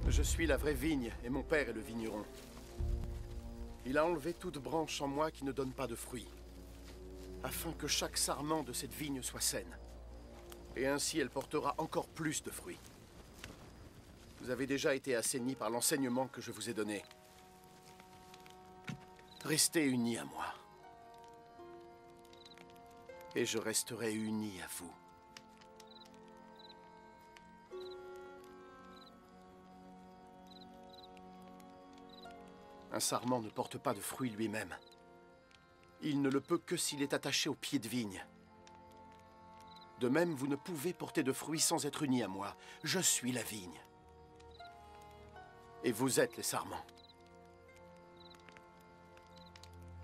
Je suis la vraie vigne et mon père est le vigneron. Il a enlevé toute branche en moi qui ne donne pas de fruits, afin que chaque sarment de cette vigne soit saine. Et ainsi elle portera encore plus de fruits. Vous avez déjà été assainis par l'enseignement que je vous ai donné. Restez unis à moi. Et je resterai uni à vous. Un sarment ne porte pas de fruits lui-même. Il ne le peut que s'il est attaché au pied de vigne. De même, vous ne pouvez porter de fruits sans être unis à moi. Je suis la vigne. Et vous êtes les sarments.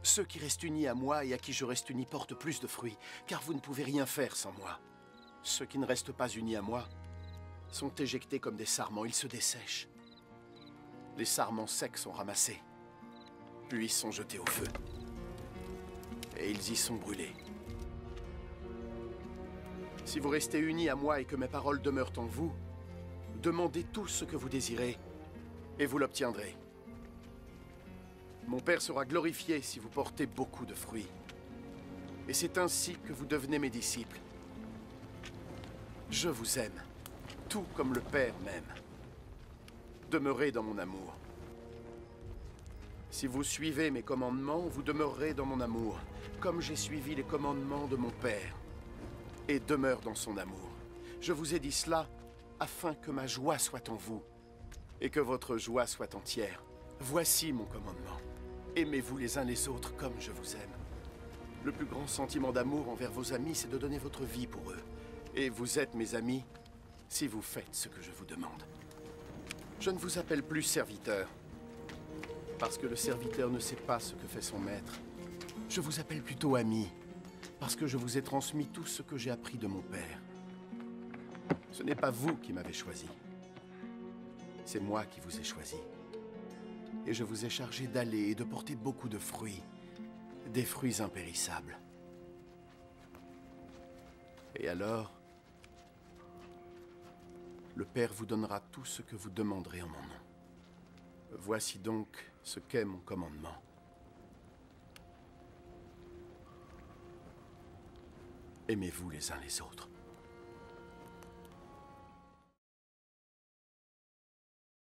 Ceux qui restent unis à moi et à qui je reste uni portent plus de fruits, car vous ne pouvez rien faire sans moi. Ceux qui ne restent pas unis à moi sont éjectés comme des sarments, ils se dessèchent. Les sarments secs sont ramassés, puis sont jetés au feu. Et ils y sont brûlés. Si vous restez unis à moi et que mes paroles demeurent en vous, demandez tout ce que vous désirez, et vous l'obtiendrez. Mon Père sera glorifié si vous portez beaucoup de fruits. Et c'est ainsi que vous devenez mes disciples. Je vous aime, tout comme le Père m'aime. Demeurez dans mon amour. Si vous suivez mes commandements, vous demeurerez dans mon amour, comme j'ai suivi les commandements de mon Père, et demeure dans son amour. Je vous ai dit cela afin que ma joie soit en vous, et que votre joie soit entière. Voici mon commandement. Aimez-vous les uns les autres comme je vous aime. Le plus grand sentiment d'amour envers vos amis, c'est de donner votre vie pour eux. Et vous êtes mes amis si vous faites ce que je vous demande. Je ne vous appelle plus serviteur, parce que le serviteur ne sait pas ce que fait son maître. Je vous appelle plutôt ami, parce que je vous ai transmis tout ce que j'ai appris de mon Père. Ce n'est pas vous qui m'avez choisi. C'est moi qui vous ai choisi. Et je vous ai chargé d'aller et de porter beaucoup de fruits, des fruits impérissables. Et alors, le Père vous donnera tout ce que vous demanderez en mon nom. Voici donc ce qu'est mon commandement. Aimez-vous les uns les autres.